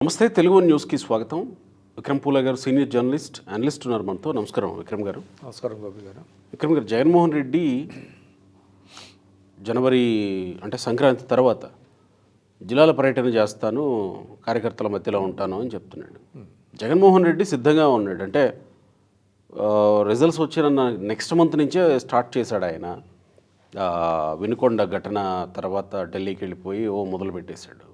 నమస్తే తెలుగు న్యూస్కి స్వాగతం. విక్రమ్ పూల గారు సీనియర్ జర్నలిస్ట్ అనలిస్ట్ ఉన్నారు మనతో. నమస్కారం విక్రమ్ గారు. నమస్కారం గోపి గారు. విక్రమ్ గారు, జగన్మోహన్ రెడ్డి జనవరి అంటే సంక్రాంతి తర్వాత జిల్లాల పర్యటన చేస్తాను, కార్యకర్తల మధ్యలో ఉంటాను అని చెప్తున్నాడు. జగన్మోహన్ రెడ్డి సిద్ధంగా ఉన్నాడు. అంటే రిజల్ట్స్ వచ్చిన నెక్స్ట్ మంత్ నుంచే స్టార్ట్ చేశాడు ఆయన. వినుకొండ ఘటన తర్వాత ఢిల్లీకి వెళ్ళిపోయి మొదలు పెట్టేశాడు.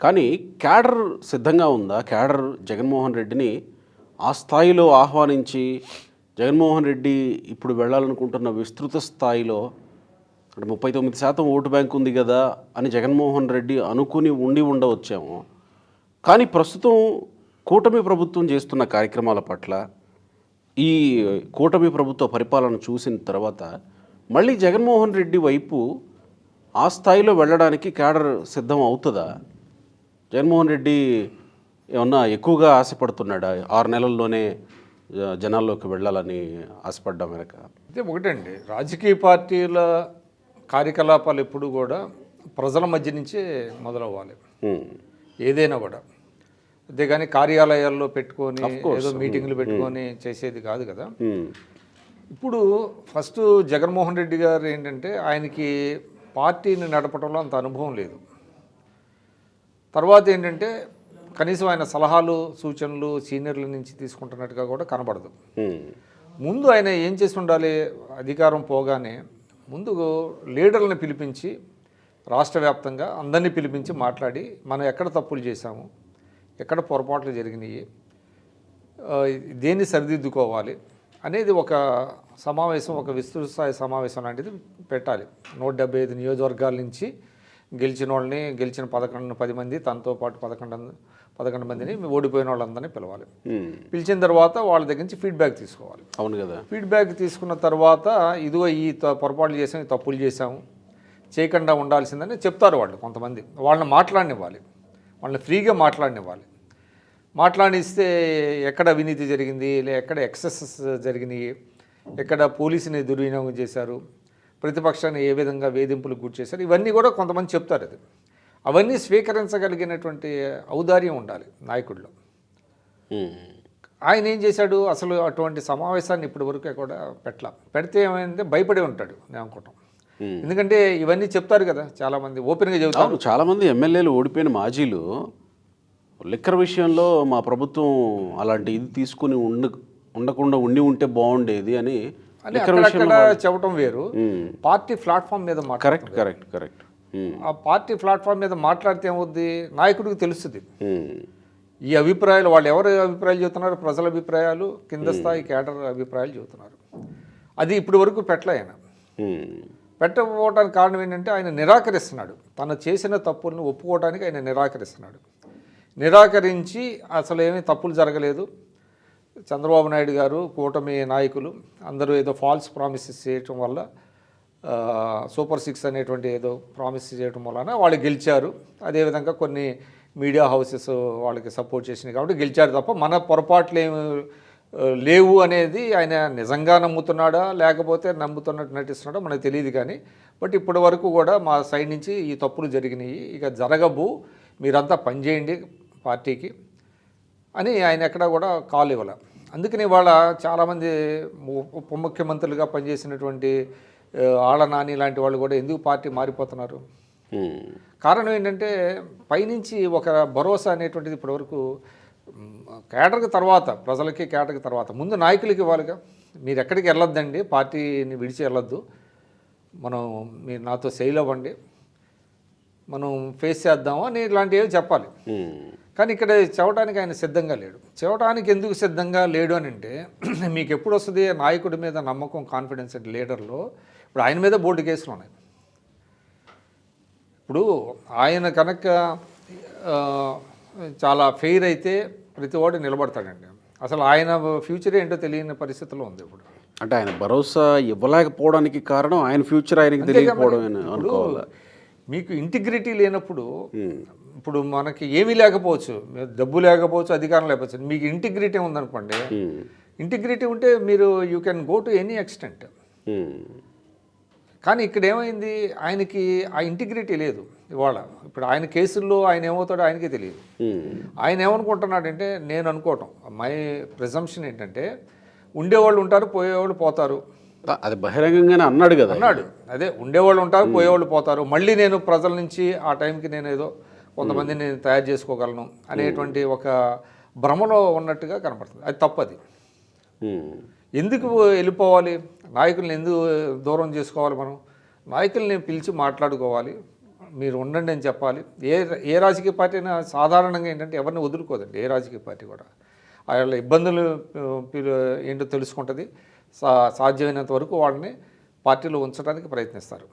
కానీ క్యాడర్ సిద్ధంగా ఉందా? క్యాడర్ జగన్మోహన్ రెడ్డిని ఆ స్థాయిలో ఆహ్వానించి జగన్మోహన్ రెడ్డి ఇప్పుడు వెళ్ళాలనుకుంటున్న విస్తృత స్థాయిలో అంటే 39% ఓటు బ్యాంక్ ఉంది కదా అని జగన్మోహన్ రెడ్డి అనుకుని ఉండవచ్చేమో. కానీ ప్రస్తుతం కూటమి ప్రభుత్వం చేస్తున్న కార్యక్రమాల పట్ల, ఈ కూటమి ప్రభుత్వ పరిపాలన చూసిన తర్వాత మళ్ళీ జగన్మోహన్ రెడ్డి వైపు ఆ స్థాయిలో వెళ్ళడానికి క్యాడర్ సిద్ధం అవుతుందా? జగన్మోహన్ రెడ్డి ఏమన్నా ఎక్కువగా ఆశపడుతున్నాడా 6 నెలల్లోనే జనాల్లోకి వెళ్ళాలని ఆశపడ్డా మేరక? అయితే ఒకటండి, రాజకీయ పార్టీల కార్యకలాపాలు ఎప్పుడు కూడా ప్రజల మధ్య నుంచే మొదలవ్వాలి. ఏదైనా కూడా అంతేగాని కార్యాలయాల్లో పెట్టుకొని ఏదో మీటింగ్లు పెట్టుకొని చేసేది కాదు కదా. ఇప్పుడు ఫస్ట్ జగన్మోహన్ రెడ్డి గారు ఏంటంటే ఆయనకి పార్టీని నడపడంలో అంత అనుభవం లేదు. తర్వాత ఏంటంటే కనీసం ఆయన సలహాలు సూచనలు సీనియర్ల నుంచి తీసుకుంటున్నట్టుగా కూడా కనబడదు. ముందు ఆయన ఏం చేసి ఉండాలి, అధికారం పోగానే ముందు లీడర్లను పిలిపించి రాష్ట్ర వ్యాప్తంగా అందరినీ పిలిపించి మాట్లాడి మనం ఎక్కడ తప్పులు చేశాము, ఎక్కడ పొరపాట్లు జరిగినాయి, దేన్ని సరిదిద్దుకోవాలి అనేది ఒక సమావేశం, ఒక విస్తృత స్థాయి సమావేశం లాంటిది పెట్టాలి. 175 నియోజకవర్గాల నుంచి గెలిచిన వాళ్ళని, గెలిచిన 10 మంది, తనతో పాటు 11 మందిని, ఓడిపోయిన వాళ్ళందరినీ పిలవాలి. పిలిచిన తర్వాత వాళ్ళ దగ్గర నుంచి ఫీడ్బ్యాక్ తీసుకోవాలి. అవును కదా. ఫీడ్బ్యాక్ తీసుకున్న తర్వాత ఇదిగో ఈ పొరపాట్లు చేసాము, ఈ తప్పులు చేసాము, చేయకుండా ఉండాల్సిందని చెప్తారు వాళ్ళు. కొంతమంది వాళ్ళని మాట్లాడనివ్వాలి, వాళ్ళని ఫ్రీగా మాట్లాడనివ్వాలి. మాట్లాడిస్తే ఎక్కడ అవినీతి జరిగింది, ఎక్కడ ఎక్సెసెస్ జరిగినాయి, ఎక్కడ పోలీసుని దుర్వినియోగం చేశారు, ప్రతిపక్షాన్ని ఏ విధంగా వేధింపులకు గురి చేశారు, ఇవన్నీ కూడా కొంతమంది చెప్తారు. అది అవన్నీ స్వీకరించగలిగినటువంటి ఔదార్యం ఉండాలి నాయకుడిలో. ఆయన ఏం చేశాడు, అసలు అటువంటి సమావేశాన్ని ఇప్పటి వరకు కూడా పెడితే ఏమైందంటే భయపడి ఉంటాడు నేను అనుకుంటాం. ఎందుకంటే ఇవన్నీ చెప్తారు కదా, చాలామంది ఓపెన్గా చెబుతారు. చాలామంది ఎమ్మెల్యేలు, ఓడిపోయిన మాజీలు లిక్కర్ విషయంలో మా ప్రభుత్వం అలాంటి ఇది తీసుకుని ఉండకుండా ఉంటే బాగుండేది అని అక్కడ చెప్పడం వేరు, పార్టీ ప్లాట్ఫామ్ మీద కరెక్ట్. ఆ పార్టీ ప్లాట్ఫామ్ మీద మాట్లాడితే ఏమవుద్ది, నాయకుడికి తెలుస్తుంది ఈ అభిప్రాయాలు, వాళ్ళు ఎవరు అభిప్రాయాలు చెబుతున్నారు, ప్రజల అభిప్రాయాలు, కింద స్థాయి కేడర్ అభిప్రాయాలు చెబుతున్నారు. అది ఇప్పటి వరకు ఆయన పెట్టకపోవడానికి కారణం ఏంటంటే ఆయన నిరాకరిస్తున్నాడు. తను చేసిన తప్పులను ఒప్పుకోవడానికి ఆయన నిరాకరించి అసలు ఏమీ తప్పులు జరగలేదు, చంద్రబాబు నాయుడు గారు, కూటమి నాయకులు అందరూ ఏదో ఫాల్స్ ప్రామిసెస్ చేయటం వల్ల, సూపర్ 6 అనేటువంటి ఏదో ప్రామిస్ చేయడం వలన వాళ్ళు గెలిచారు, అదేవిధంగా కొన్ని మీడియా హౌసెస్ వాళ్ళకి సపోర్ట్ చేసినాయి కాబట్టి గెలిచారు తప్ప మన పొరపాట్లు ఏమి లేవు అనేది ఆయన నిజంగా నమ్ముతున్నాడా లేకపోతే నమ్ముతున్నట్టు నటిస్తున్నాడో మనకు తెలియదు. కానీ బట్ ఇప్పటి వరకు కూడా మా సైడ్ నుంచి ఈ తప్పులు జరిగినాయి, ఇక జరగబు, మీరంతా పనిచేయండి పార్టీకి అని ఆయన ఎక్కడా కూడా కాల్ ఇవ్వాలి. అందుకని ఇవాళ చాలామంది ఉప ముఖ్యమంత్రులుగా పనిచేసినటువంటి ఆళ్ళ నాని లాంటి వాళ్ళు కూడా ఎందుకు పార్టీ మారిపోతున్నారు, కారణం ఏంటంటే పైనుంచి ఒక భరోసా అనేటువంటిది ఇప్పటివరకు కేడర్కి తర్వాత, ప్రజలకి కేడర్కి తర్వాత ముందు నాయకులకి ఇవ్వాలిగా. మీరు ఎక్కడికి వెళ్ళొద్దండి, పార్టీని విడిచి వెళ్ళొద్దు, మీరు నాతో సెయిల్ అవ్వండి, మనం ఫేస్ చేద్దాము అని ఇలాంటివి చెప్పాలి. కానీ ఇక్కడ చెప్పడానికి ఆయన సిద్ధంగా లేడు. చెప్పడానికి ఎందుకు సిద్ధంగా లేడు అని అంటే, మీకు ఎప్పుడు వస్తుంది నాయకుడి మీద నమ్మకం, కాన్ఫిడెన్స్ అంటే లీడర్లో. ఇప్పుడు ఆయన మీద బోర్డు కేసులు ఉన్నాయి. ఇప్పుడు ఆయన కనుక చాలా ఫెయిర్ అయితే ప్రతి వాడు నిలబడతాడండి. అసలు ఆయన ఫ్యూచర్ ఏంటో తెలియని పరిస్థితిలో ఉంది ఇప్పుడు. అంటే ఆయన భరోసా ఇవ్వలేకపోవడానికి కారణం ఆయన ఫ్యూచర్ ఆయనకి తెలియకపోవడం అనుకోవాలి. మీకు ఇంటిగ్రిటీ లేనప్పుడు, ఇప్పుడు మనకి ఏమీ లేకపోవచ్చు, డబ్బు లేకపోవచ్చు, అధికారం లేకపోవచ్చు, మీకు ఇంటిగ్రిటీ ఉందనుకోండి, ఇంటిగ్రిటీ ఉంటే మీరు you can go to any extent. కానీ ఇక్కడ ఏమైంది, ఆయనకి ఆ ఇంటిగ్రిటీ లేదు. ఇవాళ ఇప్పుడు ఆయన కేసుల్లో ఆయన ఏమవుతాడో ఆయనకే తెలియదు. ఆయన ఏమనుకుంటున్నాడంటే, నేను అనుకోవటం మై ప్రిజంప్షన్ ఏంటంటే, ఉండేవాళ్ళు ఉంటారు, పోయేవాళ్ళు పోతారు అది బహిరంగంగానే అన్నాడు కదా. అన్నాడు. అదే ఉండేవాళ్ళు ఉంటారు, పోయేవాళ్ళు పోతారు, మళ్ళీ నేను ప్రజల నుంచి ఆ టైంకి నేను ఏదో కొంతమందిని నేను తయారు చేసుకోగలను అనేటువంటి ఒక భ్రమలో ఉన్నట్టుగా కనపడుతుంది. అది తప్పది. ఎందుకు వెళ్ళిపోవాలి? నాయకుల్ని ఎందుకు దూరం చేసుకోవాలి? మనం నాయకుల్ని పిలిచి మాట్లాడుకోవాలి, మీరు ఉండండి అని చెప్పాలి. ఏ రాజకీయ పార్టీ అయినా సాధారణంగా ఏంటంటే ఎవరిని వదులుకోదండి. ఏ రాజకీయ పార్టీ కూడా వాళ్ళ ఇబ్బందులు ఏంటో తెలుసుకుంటుంది, సాధ్యమైనంత వరకు వాళ్ళని పార్టీలో ఉంచడానికి ప్రయత్నిస్తారు.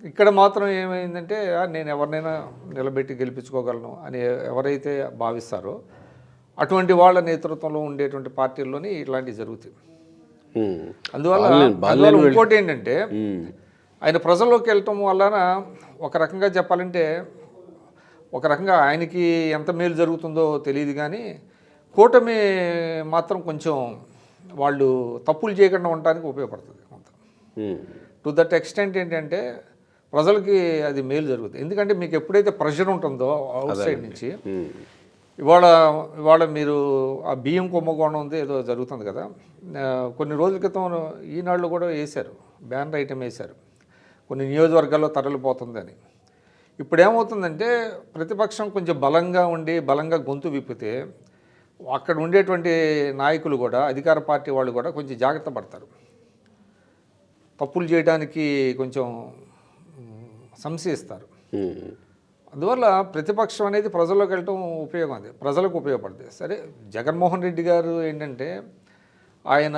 ఇక్కడ మాత్రం ఏమైందంటే, నేను ఎవరినైనా నిలబెట్టి గెలిపించుకోగలను అని ఎవరైతే భావిస్తారో అటువంటి వాళ్ళ నేతృత్వంలో ఉండేటువంటి పార్టీల్లోనే ఇట్లాంటివి జరుగుతాయి. అందువల్ల ఇంకోటి ఏంటంటే, ఆయన ప్రజల్లోకి వెళ్ళటం వలన ఒక రకంగా చెప్పాలంటే, ఒక రకంగా ఆయనకి ఎంత మేలు జరుగుతుందో తెలియదు, కానీ కూటమి మాత్రం కొంచెం వాళ్ళు తప్పులు చేయకుండా ఉండడానికి ఉపయోగపడుతుంది కొంత. టు దట్ ఎక్స్టెంట్ ఏంటంటే ప్రజలకి అది మేలు జరుగుతుంది. ఎందుకంటే మీకు ఎప్పుడైతే ప్రెషర్ ఉంటుందో అవుట్ సైడ్ నుంచి, ఇవాళ మీరు ఆ బియ్యం కుంభకోణం ఉంది ఏదో జరుగుతుంది కదా, కొన్ని రోజుల క్రితం ఈనాళ్ళు కూడా వేశారు, బ్యానర్ ఐటెం వేశారు, కొన్ని నియోజకవర్గాల్లో తరలిపోతుందని. ఇప్పుడు ఏమవుతుందంటే, ప్రతిపక్షం కొంచెం బలంగా ఉండి బలంగా గొంతు విప్పితే అక్కడ ఉండేటువంటి నాయకులు కూడా, అధికార పార్టీ వాళ్ళు కూడా కొంచెం జాగ్రత్త పడతారు, తప్పులు చేయడానికి కొంచెం సంశయిస్తారు. అందువల్ల ప్రతిపక్షం అనేది ప్రజల్లోకి వెళ్ళటం ఉపయోగం, అది ప్రజలకు ఉపయోగపడుతుంది. సరే, జగన్మోహన్ రెడ్డి గారు ఏంటంటే, ఆయన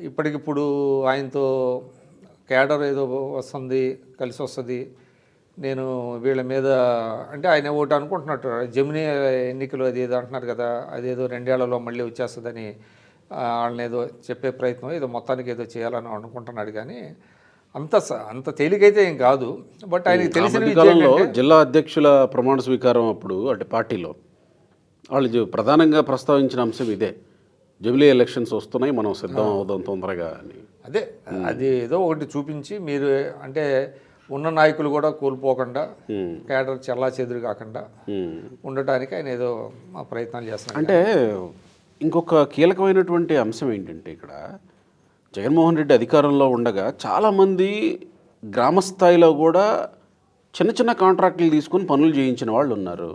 ఇప్పటికిప్పుడు ఆయనతో కేడర్ ఏదో వస్తుంది, కలిసి వస్తుంది, నేను వీళ్ళ మీద అంటే ఆయన ఒకటి అనుకుంటున్నట్టు, జమినీ ఎన్నికలు అది ఏదో అంటున్నారు కదా, అదేదో 2 ఏళ్లలో మళ్ళీ వచ్చేస్తుందని వాళ్ళని ఏదో చెప్పే ప్రయత్నం, ఏదో మొత్తానికి ఏదో చేయాలని అనుకుంటున్నాడు. కానీ అంత తేలికైతే ఏం కాదు. బట్ ఆయనకి తెలిసిన కాలంలో జిల్లా అధ్యక్షుల ప్రమాణ స్వీకారం అప్పుడు అంటే పార్టీలో వాళ్ళు ప్రధానంగా ప్రస్తావించిన అంశం ఇదే, జమిలీ ఎలక్షన్స్ వస్తున్నాయి, మనం సిద్ధం అవుదాం తొందరగా అని. అదే, అది ఏదో ఒకటి చూపించి, మీరు అంటే ఉన్న నాయకులు కూడా కోల్పోకుండా, కేడర్ చెల్లా చెదురు కాకుండా ఉండటానికి ఆయన ఏదో ప్రయత్నాలు చేస్తున్నారు. అంటే ఇంకొక కీలకమైనటువంటి అంశం ఏంటంటే, ఇక్కడ జగన్మోహన్ రెడ్డి అధికారంలో ఉండగా చాలామంది గ్రామ స్థాయిలో కూడా చిన్న చిన్న కాంట్రాక్టులు తీసుకుని పనులు చేయించిన వాళ్ళు ఉన్నారు,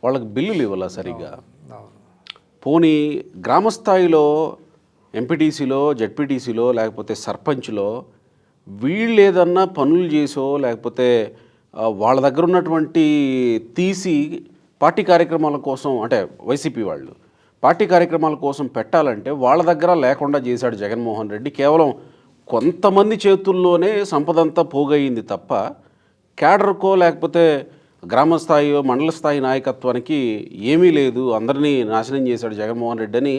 వాళ్ళకి బిల్లులు ఇవ్వాల సరిగ్గా. పోనీ గ్రామ స్థాయిలో ఎంపీటీసీలో, జెడ్పీటీసీలో, లేకపోతే సర్పంచ్లో వీళ్ళు ఏదన్నా పనులు చేసో, లేకపోతే వాళ్ళ దగ్గర ఉన్నటువంటి తీసి పార్టీ కార్యక్రమాల కోసం, అంటే వైసీపీ వాళ్ళు పార్టీ కార్యక్రమాల కోసం పెట్టాలంటే వాళ్ళ దగ్గర లేకుండా చేశాడు జగన్మోహన్ రెడ్డి. కేవలం కొంతమంది చేతుల్లోనే సంపదంతా పోగయింది తప్ప క్యాడర్కో లేకపోతే గ్రామ స్థాయి, మండల స్థాయి నాయకత్వానికి ఏమీ లేదు, అందరినీ నాశనం చేశాడు జగన్మోహన్ రెడ్డి అని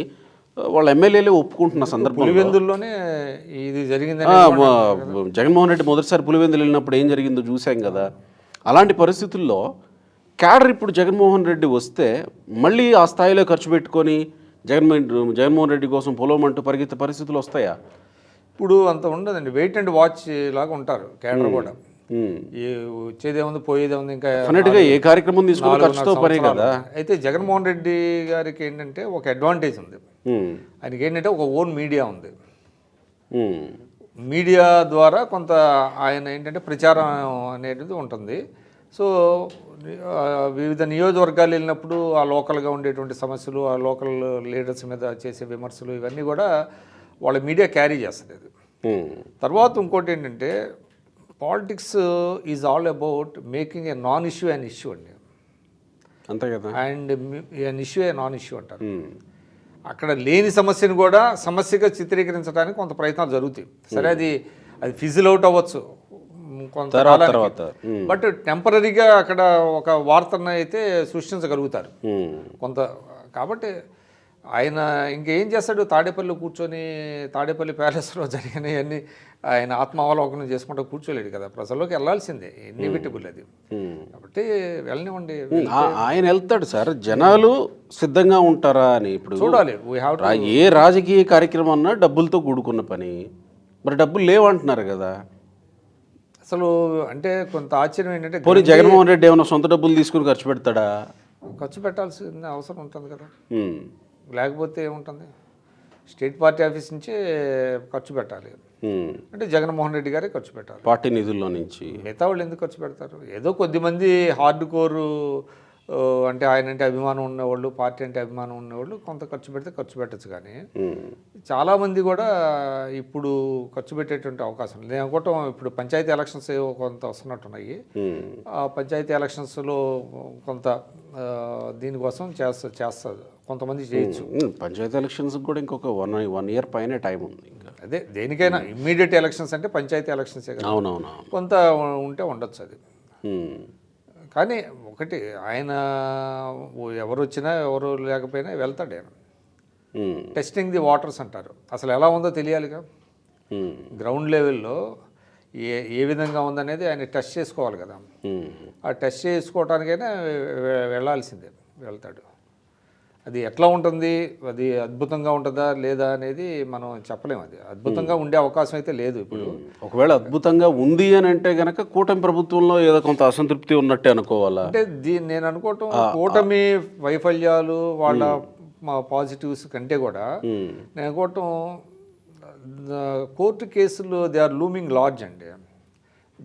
వాళ్ళ ఎమ్మెల్యేలే ఒప్పుకుంటున్న సందర్భం. పులివెందుల్లోనే ఇది జరిగింది. జగన్మోహన్ రెడ్డి మొదటిసారి పులివెందులు వెళ్ళినప్పుడు ఏం జరిగిందో చూసాం కదా. అలాంటి పరిస్థితుల్లో క్యాడర్ ఇప్పుడు జగన్మోహన్ రెడ్డి వస్తే మళ్ళీ ఆ స్థాయిలో ఖర్చు పెట్టుకొని జగన్మోహన్ రెడ్డి కోసం పొలమంటూ పరిగెత్తే పరిస్థితులు వస్తాయా? ఇప్పుడు అంత ఉండదండి, వెయిట్ అండ్ వాచ్ లాగా ఉంటారు క్యాడర్ కూడా. వచ్చేదేముంది, పోయేదేముంది, ఇంకా అన్నట్టుగా ఏ కార్యక్రమం తీసుకుని ఖర్చుతో పనే కదా. అయితే జగన్మోహన్ రెడ్డి గారికి ఏంటంటే ఒక అడ్వాంటేజ్ ఉంది, ఆయనకి ఏంటంటే ఒక ఓన్ మీడియా ఉంది. మీడియా ద్వారా కొంత ఆయన ఏంటంటే ప్రచారం అనేది ఉంటుంది. సో వివిధ నియోజకవర్గాలు వెళ్ళినప్పుడు ఆ లోకల్గా ఉండేటువంటి సమస్యలు, ఆ లోకల్ లీడర్స్ మీద చేసే విమర్శలు, ఇవన్నీ కూడా వాళ్ళ మీడియా క్యారీ చేస్తుంది. తర్వాత ఇంకోటి ఏంటంటే, politics is all about making a non issue and issue అండి, అంతే కదా. And an issue A non issue అంటారు. అక్కడ లేని సమస్యను కూడా సమస్యగా చిత్రీకరించడానికి కొంత ప్రయత్నాలు జరుగుతాయి. సరే, అది ఫిజిల్ అవుట్ అవ్వచ్చు కొంత తర్వాత, బట్ టెంపరీగా అక్కడ ఒక వార్తను అయితే సృష్టించగలుగుతారు కొంత. కాబట్టి ఆయన ఇంకేం చేస్తాడు, తాడేపల్లిలో కూర్చొని తాడేపల్లి ప్యాలెస్లో జరిగినవన్నీ ఆయన ఆత్మావలోకనం చేసుకుంటూ కూర్చోలేడు కదా, ప్రజల్లోకి వెళ్ళాల్సిందే, ఇన్ఎవిటబుల్ అది. కాబట్టి వెళ్ళనివ్వండి, ఆయన వెళ్తాడు సార్. జనాలు సిద్ధంగా ఉంటారా అని ఇప్పుడు చూడాలి. ఏ రాజకీయ కార్యక్రమం అన్నా డబ్బులతో కూడుకున్న పని, మరి డబ్బులు లేవంటున్నారు కదా. అసలు అంటే కొంత ఆశ్చర్యం ఏంటంటే పోనీ జగన్మోహన్ రెడ్డి ఏమైనా సొంత డబ్బులు తీసుకుని ఖర్చు పెడతాడా? ఖర్చు పెట్టాల్సిన అవసరం ఉంటుంది కదా, ఉమ్, లేకపోతే ఏముంటుంది? స్టేట్ పార్టీ ఆఫీస్ నుంచే ఖర్చు పెట్టాలి. ఉమ్. అంటే జగన్మోహన్ రెడ్డి గారే ఖర్చు పెట్టాలి. పార్టీ నిధుల్లో నుంచి. మిగతా వాళ్ళు ఎందుకు ఖర్చు పెడతారు? ఏదో కొద్దిమంది హార్డ్ కోరు అంటే ఆయన అంటే అభిమానం ఉన్నవాళ్ళు, పార్టీ అంటే అభిమానం ఉన్నవాళ్ళు కొంత ఖర్చు పెడితే ఖర్చు పెట్టచ్చు. కానీ ఉమ్, చాలామంది కూడా ఇప్పుడు ఖర్చు పెట్టేటువంటి అవకాశం లేదు. నేను అనుకోవటం ఇప్పుడు పంచాయతీ ఎలక్షన్స్ ఏవో కొంత వస్తున్నట్టున్నాయి. ఉమ్, ఆ పంచాయతీ ఎలక్షన్స్లో కొంత దీనికోసం చేస్తారు కొంతమంది చేయొచ్చు. పంచాయతీ ఎలక్షన్స్ కూడా ఇంకొక వన్ ఇయర్ పైనే టైం ఉంది ఇంకా. అదే దేనికైనా ఇమ్మీడియట్ ఎలక్షన్స్ అంటే పంచాయతీ ఎలక్షన్సే కదా, అవునవును. కొంత ఉంటే ఉండొచ్చు అది. ఉమ్, కానీ ఒకటి ఆయన ఎవరు వచ్చినా ఎవరు లేకపోయినా వెళ్తాడు ఆయన. ఉమ్, టెస్టింగ్ ది వాటర్స్ అంటారు. అసలు ఎలా ఉందో తెలియాలిగా, ఉమ్, గ్రౌండ్ లెవెల్లో ఏ విధంగా ఉందనేది ఆయన టెస్ట్ చేసుకోవాలి కదా. ఉమ్. ఆ టెస్ట్ చేసుకోవటానికైనా వెళ్ళాల్సిందే, వెళ్తాడు. అది ఎట్లా ఉంటుంది, అది అద్భుతంగా ఉంటుందా లేదా అనేది మనం చెప్పలేము. అది అద్భుతంగా ఉండే అవకాశం అయితే లేదు ఇప్పుడు. ఒకవేళ అద్భుతంగా ఉంది అని అంటే గనక కూటమి ప్రభుత్వంలో ఏదో కొంత అసంతృప్తి ఉన్నట్టే అనుకోవాలా? అంటే నేను అనుకోవటం కూటమి వైఫల్యాలు వాళ్ళ పాజిటివ్స్ కంటే కూడా నేను అనుకోవటం కోర్టు కేసులు దే ఆర్ లూమింగ్ లార్జ్ అండి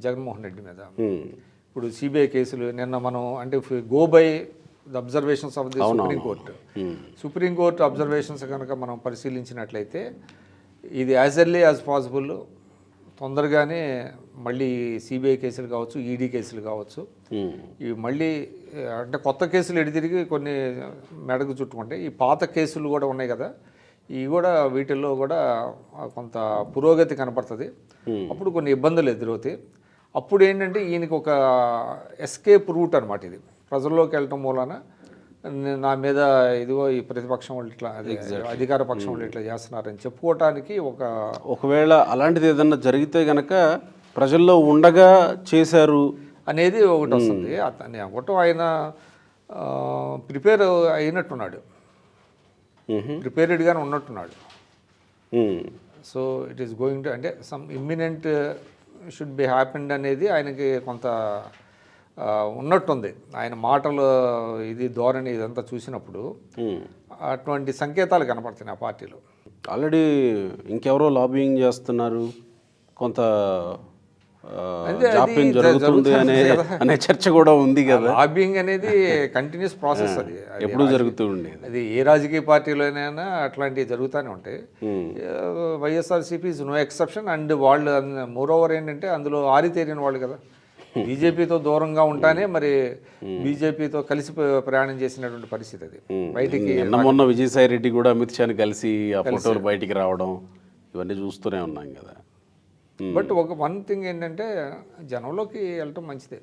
జగన్మోహన్ రెడ్డి మీద. ఇప్పుడు సిబిఐ కేసులు నిన్న మనం అంటే go by the observations of the supreme court. Supreme court observations కనుక మనం పరిశీలించినట్లయితే ఇది యాజ్ ఎర్లీ యాజ్ పాసిబుల్ తొందరగానే మళ్ళీ సిబిఐ కేసులు కావచ్చు, ఈడీ కేసులు కావచ్చు, ఇవి మళ్ళీ అంటే కొత్త కేసులు ఎడితిరిగి కొన్ని మెడకు చుట్టుకుంటాయి. ఈ పాత కేసులు కూడా ఉన్నాయి కదా, ఇవి కూడా వీటిల్లో కూడా కొంత పురోగతి కనపడుతుంది. అప్పుడు కొన్ని ఇబ్బందులు ఎదురవుతాయి. అప్పుడు ఏంటంటే ఈయనకి ఒక ఎస్కేప్ రూట్ అనమాట ఇది. ప్రజల్లోకి వెళ్ళటం మూలాన నా మీద ఇదిగో ఈ ప్రతిపక్షం వాళ్ళు ఇట్లా అధికార పక్షం వాళ్ళు ఇట్లా చేస్తున్నారని చెప్పుకోవటానికి ఒకవేళ అలాంటిది ఏదన్నా జరిగితే గనక ప్రజల్లో ఉండగా చేశారు అనేది ఒకటి వస్తుంది. అతన్ని ఒకటి ఆయన ప్రిపేర్ అయినట్టున్నాడు, ప్రిపేర్డ్గానే ఉన్నట్టున్నాడు. So it is going to అంటే some imminent should be happened అనేది ఆయనకి కొంత ఉన్నట్టుంది. ఆయన మాటలు ఇది ధోరణి ఇదంతా చూసినప్పుడు అటువంటి సంకేతాలు కనపడుతున్నాయి ఆ పార్టీలో. ఆల్రెడీ ఇంకెవరో లాబింగ్ చేస్తున్నారు, కొంత జాప్యం జరుగుతుంది అనే చర్చ కూడా ఉంది కదా. లాబింగ్ అనేది కంటిన్యూస్ ప్రాసెస్, అది ఎప్పుడు జరుగుతూ ఉండేది. అది ఏ రాజకీయ పార్టీలోనైనా అట్లాంటివి జరుగుతూనే ఉంటాయి. YSRCP is no exception. And వాళ్ళు మోర్ ఓవర్ ఏంటంటే అందులో ఆరితేరిన వాళ్ళు కదా, బీజేపీతో దూరంగా ఉంటానే మరి బీజేపీతో కలిసి ప్రయాణం చేసినటువంటి పరిస్థితి అది. బయటికి మొన్న విజయసాయి రెడ్డి కూడా అమిత్ షాని కలిసి ఆ ఫోటోలు బయటికి రావడం ఇవన్నీ చూస్తూనే ఉన్నాం కదా. బట్ వన్ థింగ్ ఏంటంటే జనంలోకి వెళ్ళటం మంచిదే.